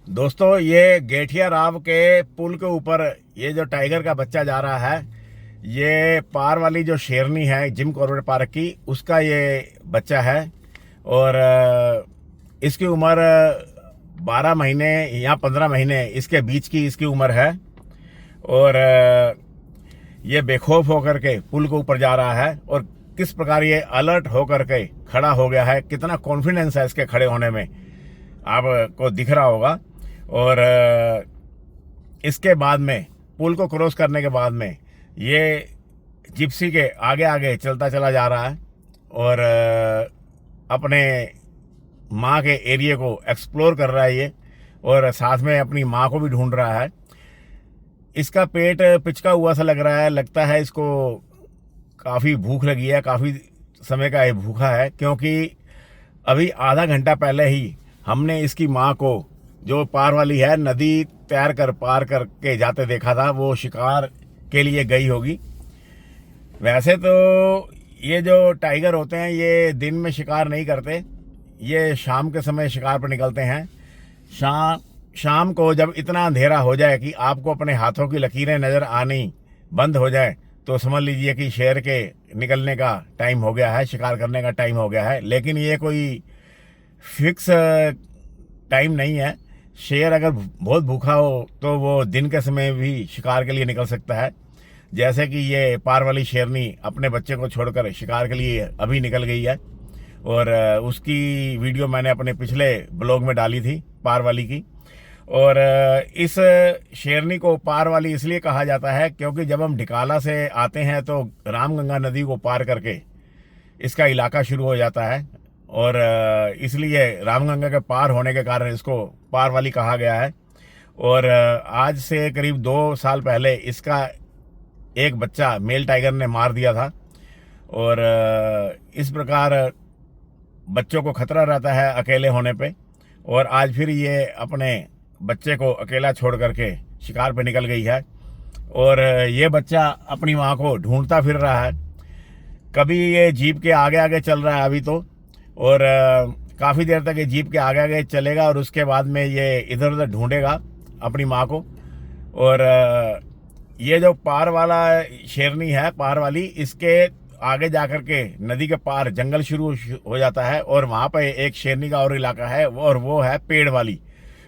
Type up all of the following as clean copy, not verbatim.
दोस्तों, ये गेठिया राव के पुल के ऊपर ये जो टाइगर का बच्चा जा रहा है, ये पार वाली जो शेरनी है जिम कॉर्बेट पार्क की, उसका ये बच्चा है। और इसकी उम्र 12 महीने या 15 महीने इसके बीच की इसकी उम्र है। और ये बेखौफ होकर के पुल के ऊपर जा रहा है और किस प्रकार ये अलर्ट होकर के खड़ा हो गया है, कितना कॉन्फिडेंस है इसके खड़े होने में, आपको दिख रहा होगा। और इसके बाद में पुल को क्रॉस करने के बाद में ये जिप्सी के आगे आगे चलता चला जा रहा है और अपने माँ के एरिया को एक्सप्लोर कर रहा है ये, और साथ में अपनी माँ को भी ढूंढ रहा है। इसका पेट पिचका हुआ सा लग रहा है, लगता है इसको काफ़ी भूख लगी है, काफ़ी समय का ये भूखा है, क्योंकि अभी आधा घंटा पहले ही हमने इसकी माँ को, जो पार वाली है, नदी तैर कर पार करके जाते देखा था। वो शिकार के लिए गई होगी। वैसे तो ये जो टाइगर होते हैं ये दिन में शिकार नहीं करते, ये शाम के समय शिकार पर निकलते हैं। शाम को जब इतना अंधेरा हो जाए कि आपको अपने हाथों की लकीरें नज़र आनी बंद हो जाए, तो समझ लीजिए कि शेर के निकलने का टाइम हो गया है, शिकार करने का टाइम हो गया है। लेकिन ये कोई फिक्स टाइम नहीं है। शेर अगर बहुत भूखा हो तो वो दिन के समय भी शिकार के लिए निकल सकता है, जैसे कि ये पार वाली शेरनी अपने बच्चे को छोड़कर शिकार के लिए अभी निकल गई है। और उसकी वीडियो मैंने अपने पिछले ब्लॉग में डाली थी, पार वाली की। और इस शेरनी को पार वाली इसलिए कहा जाता है क्योंकि जब हम ढिकाला से आते हैं तो रामगंगा नदी को पार करके इसका इलाका शुरू हो जाता है, और इसलिए रामगंगा के पार होने के कारण इसको पार वाली कहा गया है। और आज से करीब 2 साल पहले इसका एक बच्चा मेल टाइगर ने मार दिया था। और इस प्रकार बच्चों को खतरा रहता है अकेले होने पे, और आज फिर ये अपने बच्चे को अकेला छोड़ करके शिकार पे निकल गई है। और ये बच्चा अपनी माँ को ढूंढता फिर रहा है। कभी ये जीप के आगे आगे चल रहा है अभी तो, और काफ़ी देर तक ये जीप के आगे आगे चलेगा और उसके बाद में ये इधर उधर ढूंढेगा अपनी माँ को। और ये जो पार वाला शेरनी है, पार वाली, इसके आगे जाकर के नदी के पार जंगल शुरू हो जाता है, और वहाँ पर एक शेरनी का और इलाका है, और वो है पेड़ वाली।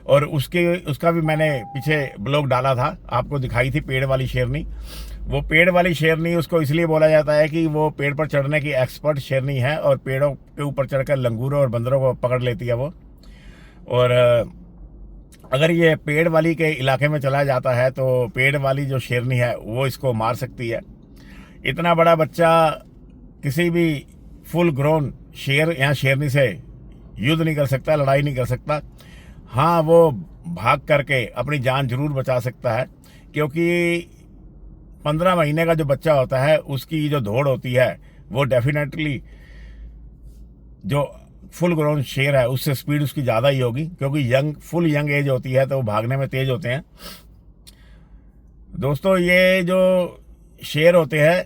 और उसका भी मैंने पीछे ब्लॉग डाला था, आपको दिखाई थी पेड़ वाली शेरनी। वो पेड़ वाली शेरनी, उसको इसलिए बोला जाता है कि वो पेड़ पर चढ़ने की एक्सपर्ट शेरनी है, और पेड़ों के ऊपर चढ़कर लंगूरों और बंदरों को पकड़ लेती है वो। और अगर ये पेड़ वाली के इलाके में चला जाता है तो पेड़ वाली जो शेरनी है वो इसको मार सकती है। इतना बड़ा बच्चा किसी भी फुल ग्रोन शेर या शेरनी से युद्ध नहीं कर सकता, लड़ाई नहीं कर सकता। हाँ, वो भाग करके अपनी जान जरूर बचा सकता है, क्योंकि 15 महीने का जो बच्चा होता है उसकी जो दौड़ होती है वो डेफिनेटली जो फुल ग्रोन शेर है उससे स्पीड उसकी ज़्यादा ही होगी, क्योंकि फुल यंग एज होती है तो वो भागने में तेज होते हैं। दोस्तों, ये जो शेर होते हैं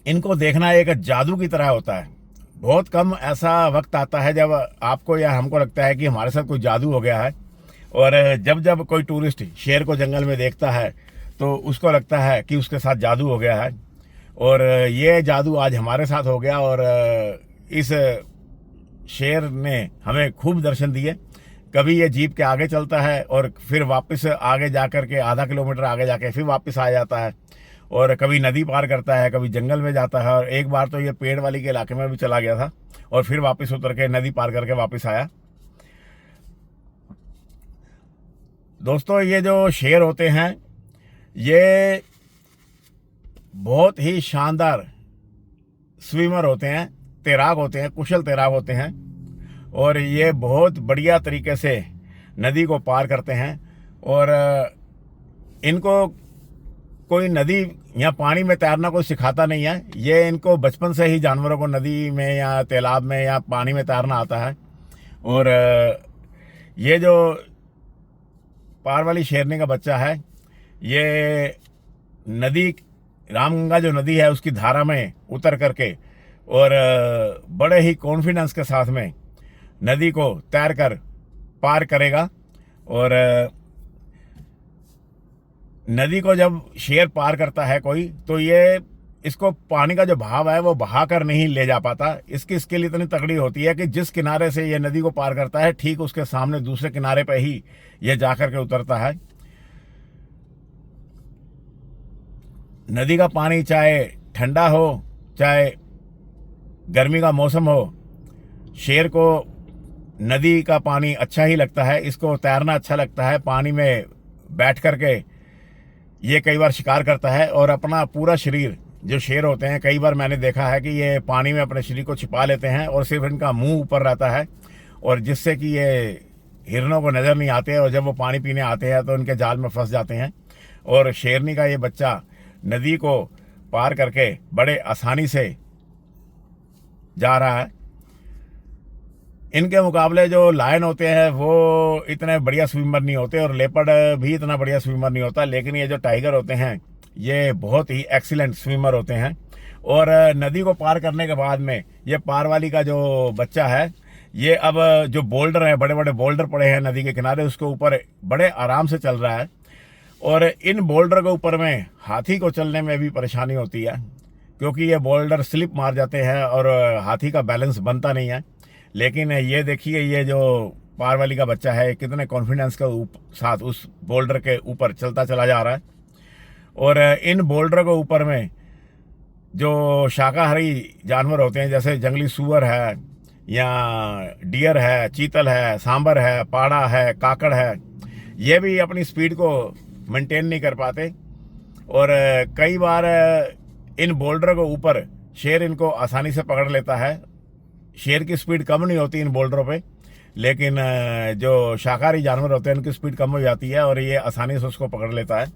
इनको देखना एक जादू की तरह होता है। बहुत कम ऐसा वक्त आता है जब आपको या हमको लगता है कि हमारे साथ कोई जादू हो गया है। और जब जब कोई टूरिस्ट शेर को जंगल में देखता है तो उसको लगता है कि उसके साथ जादू हो गया है, और ये जादू आज हमारे साथ हो गया। और इस शेर ने हमें खूब दर्शन दिए। कभी ये जीप के आगे चलता है और फिर वापस आगे जाकर के आधा किलोमीटर आगे जाके फिर वापस आ जाता है, और कभी नदी पार करता है, कभी जंगल में जाता है। और एक बार तो ये पेड़ वाली के इलाके में भी चला गया था और फिर वापस उतर के नदी पार करके वापस आया। दोस्तों, ये जो शेर होते हैं ये बहुत ही शानदार स्विमर होते हैं, तैराक होते हैं, कुशल तैराक होते हैं, और ये बहुत बढ़िया तरीके से नदी को पार करते हैं। और इनको कोई नदी या पानी में तैरना कोई सिखाता नहीं है, ये इनको बचपन से ही जानवरों को नदी में या तालाब में या पानी में तैरना आता है। और ये जो पार वाली शेरनी का बच्चा है ये नदी, रामगंगा जो नदी है उसकी धारा में उतर करके और बड़े ही कॉन्फिडेंस के साथ में नदी को तैरकर पार करेगा। और नदी को जब शेर पार करता है कोई, तो ये इसको पानी का जो बहाव है वो बहा कर नहीं ले जा पाता। इसकी स्किल इतनी तगड़ी होती है कि जिस किनारे से ये नदी को पार करता है, ठीक उसके सामने दूसरे किनारे पे ही ये जाकर के उतरता है। नदी का पानी चाहे ठंडा हो चाहे गर्मी का मौसम हो, शेर को नदी का पानी अच्छा ही लगता है। इसको तैरना अच्छा लगता है। पानी में बैठ करके ये कई बार शिकार करता है और अपना पूरा शरीर, जो शेर होते हैं कई बार मैंने देखा है कि ये पानी में अपने शरीर को छिपा लेते हैं और सिर्फ इनका मुंह ऊपर रहता है, और जिससे कि ये हिरणों को नज़र नहीं आते, और जब वो पानी पीने आते हैं तो इनके जाल में फंस जाते हैं। और शेरनी का ये बच्चा नदी को पार करके बड़े आसानी से जा रहा है। इनके मुकाबले जो लायन होते हैं वो इतने बढ़िया स्विमर नहीं होते, और लेपर्ड भी इतना बढ़िया स्विमर नहीं होता, लेकिन ये जो टाइगर होते हैं ये बहुत ही एक्सीलेंट स्विमर होते हैं। और नदी को पार करने के बाद में ये पारवाली का जो बच्चा है, ये अब जो बोल्डर हैं, बड़े बड़े बोल्डर पड़े हैं नदी के किनारे, उसके ऊपर बड़े आराम से चल रहा है। और इन बोल्डर के ऊपर में हाथी को चलने में भी परेशानी होती है, क्योंकि ये बोल्डर स्लिप मार जाते हैं और हाथी का बैलेंस बनता नहीं है। लेकिन ये देखिए, ये जो पारवाली का बच्चा है कितने कॉन्फिडेंस के साथ उस बोल्डर के ऊपर चलता चला जा रहा है। और इन बोल्डर के ऊपर में जो शाकाहारी जानवर होते हैं, जैसे जंगली सूअर है या डियर है, चीतल है, सांबर है, पाड़ा है, काकड़ है, ये भी अपनी स्पीड को मेंटेन नहीं कर पाते। और कई बार इन बोल्डर के ऊपर शेर इनको आसानी से पकड़ लेता है। शेर की स्पीड कम नहीं होती इन बोल्डरों पे, लेकिन जो शाकाहारी जानवर होते हैं उनकी स्पीड कम हो जाती है और ये आसानी से उसको पकड़ लेता है।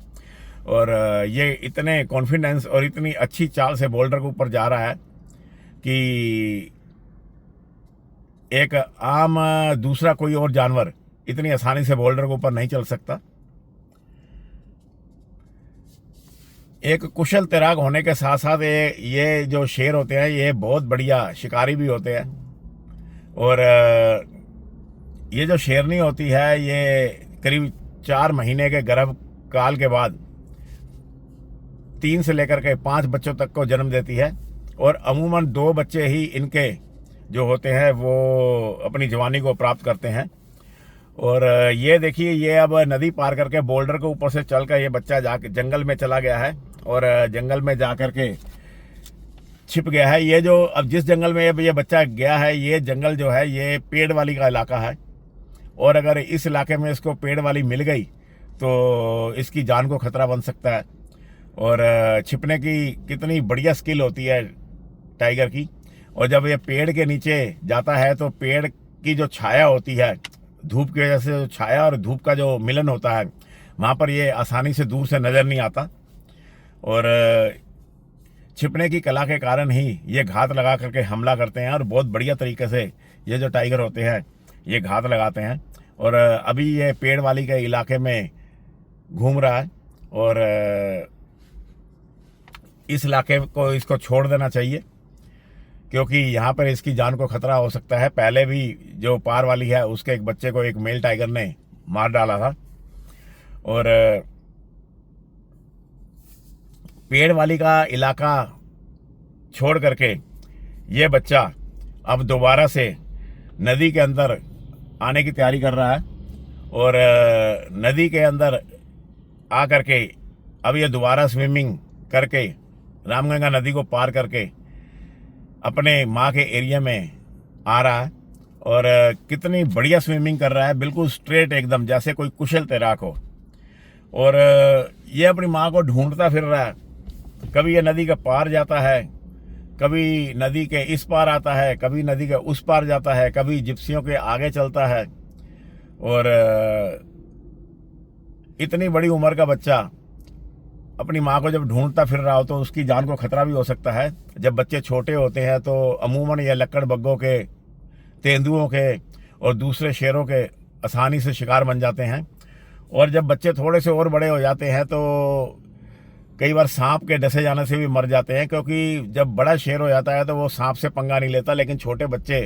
और ये इतने कॉन्फिडेंस और इतनी अच्छी चाल से बोल्डर के ऊपर जा रहा है कि एक आम दूसरा कोई और जानवर इतनी आसानी से बोल्डर के ऊपर नहीं चल सकता। एक कुशल तैराक होने के साथ साथ ये जो शेर होते हैं ये बहुत बढ़िया शिकारी भी होते हैं। और ये जो शेरनी होती है ये करीब 4 महीने के गर्भ काल के बाद 3 से लेकर के 5 बच्चों तक को जन्म देती है, और अमूमन 2 बच्चे ही इनके जो होते हैं वो अपनी जवानी को प्राप्त करते हैं। और ये देखिए, ये अब नदी पार करके बोल्डर के ऊपर से चल कर ये बच्चा जाके जंगल में चला गया है और जंगल में जा कर के छिप गया है। ये जो अब जिस जंगल में ये बच्चा गया है, ये जंगल जो है ये पेड़ वाली का इलाका है, और अगर इस इलाके में इसको पेड़ वाली मिल गई तो इसकी जान को खतरा बन सकता है। और छिपने की कितनी बढ़िया स्किल होती है टाइगर की। और जब ये पेड़ के नीचे जाता है तो पेड़ की जो छाया होती है, धूप की वजह से जो छाया और धूप का जो मिलन होता है, वहाँ पर ये आसानी से दूर से नज़र नहीं आता। और छिपने की कला के कारण ही ये घात लगा करके हमला करते हैं, और बहुत बढ़िया तरीके से ये जो टाइगर होते हैं ये घात लगाते हैं। और अभी ये पेड़ वाली के इलाके में घूम रहा है, और इस इलाके को इसको छोड़ देना चाहिए, क्योंकि यहाँ पर इसकी जान को खतरा हो सकता है। पहले भी जो पार वाली है उसके एक बच्चे को एक मेल टाइगर ने मार डाला था। और पेड़ वाली का इलाका छोड़ करके ये बच्चा अब दोबारा से नदी के अंदर आने की तैयारी कर रहा है, और नदी के अंदर आ करके अब ये दोबारा स्विमिंग करके रामगंगा नदी को पार करके अपने माँ के एरिया में आ रहा है। और कितनी बढ़िया स्विमिंग कर रहा है, बिल्कुल स्ट्रेट एकदम, जैसे कोई कुशल तैराक हो। और ये अपनी माँ को ढूंढता फिर रहा है। कभी ये नदी के पार जाता है, कभी नदी के इस पार आता है, कभी नदी के उस पार जाता है, कभी जिप्सियों के आगे चलता है। और इतनी बड़ी उम्र का बच्चा अपनी माँ को जब ढूंढता फिर रहा हो तो उसकी जान को खतरा भी हो सकता है। जब बच्चे छोटे होते हैं तो अमूमन ये लक्कड़ बग्गों के, तेंदुओं के और दूसरे शेरों के आसानी से शिकार बन जाते हैं। और जब बच्चे थोड़े से और बड़े हो जाते हैं तो कई बार सांप के डसे जाने से भी मर जाते हैं, क्योंकि जब बड़ा शेर हो जाता है तो वो सांप से पंगा नहीं लेता, लेकिन छोटे बच्चे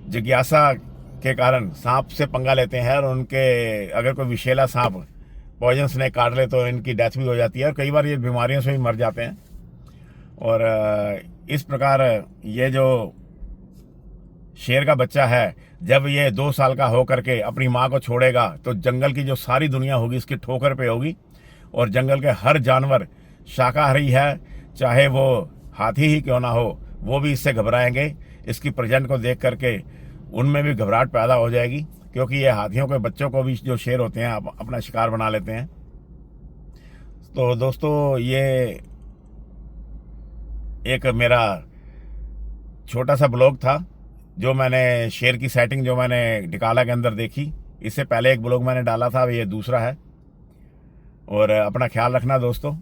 जिज्ञासा के कारण सांप से पंगा लेते हैं और उनके अगर कोई विषैला सांप पॉइजन स्नेक काट ले तो इनकी डेथ भी हो जाती है और कई बार ये बीमारियों से भी मर जाते हैं। और इस प्रकार ये जो शेर का बच्चा है, जब ये 2 साल का हो करके अपनी माँ को छोड़ेगा तो जंगल की जो सारी दुनिया होगी इसकी ठोकर पे होगी और जंगल के हर जानवर शाकाहारी है, चाहे वो हाथी ही क्यों ना हो, वो भी इससे घबराएंगे। इसकी प्रेजेंट को देख करके उनमें भी घबराहट पैदा हो जाएगी, क्योंकि ये हाथियों के बच्चों को भी जो शेर होते हैं अपना शिकार बना लेते हैं। तो दोस्तों, ये एक मेरा छोटा सा ब्लॉग था जो मैंने शेर की सेटिंग जो मैंने डिकाला के अंदर देखी। इससे पहले एक ब्लॉग मैंने डाला था, ये दूसरा है। और अपना ख्याल रखना दोस्तों।